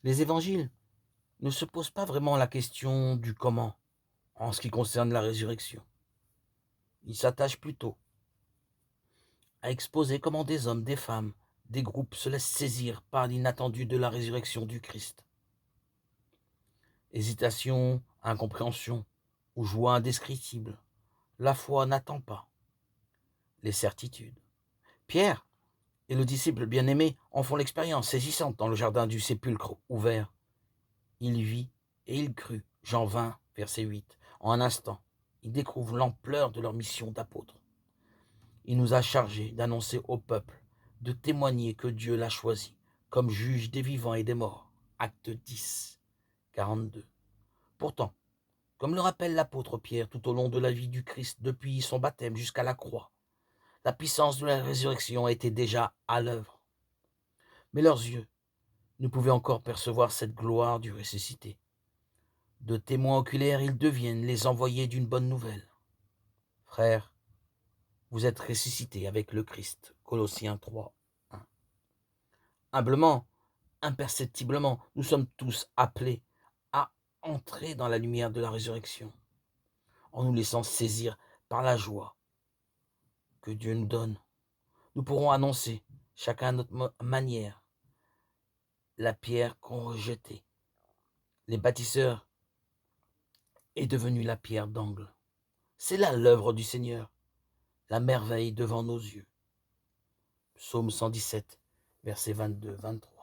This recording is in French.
Les évangiles ne se posent pas vraiment la question du comment en ce qui concerne la résurrection. Ils s'attachent plutôt à exposer comment des hommes, des femmes, des groupes se laissent saisir par l'inattendu de la résurrection du Christ. Hésitation, incompréhension ou joie indescriptible, la foi n'attend pas les certitudes. Pierre et le disciple bien-aimé en font l'expérience saisissante dans le jardin du sépulcre ouvert. Il vit et il crut. Jean 20, verset 8. En un instant, ils découvrent l'ampleur de leur mission d'apôtre. Il nous a chargés d'annoncer au peuple, de témoigner que Dieu l'a choisi comme juge des vivants et des morts. Acte 10, 42. Pourtant, comme le rappelle l'apôtre Pierre tout au long de la vie du Christ depuis son baptême jusqu'à la croix, la puissance de la résurrection était déjà à l'œuvre. Mais leurs yeux ne pouvaient encore percevoir cette gloire du ressuscité. De témoins oculaires, ils deviennent les envoyés d'une bonne nouvelle. Frères, vous êtes ressuscités avec le Christ. Colossiens 3, 1. Humblement, imperceptiblement, nous sommes tous appelés à entrer dans la lumière de la résurrection, en nous laissant saisir par la joie que Dieu nous donne. Nous pourrons annoncer, chacun à notre manière, la pierre qu'on rejetait. Les bâtisseurs est devenue la pierre d'angle. C'est là l'œuvre du Seigneur, la merveille devant nos yeux. Psaume 117, versets 22-23.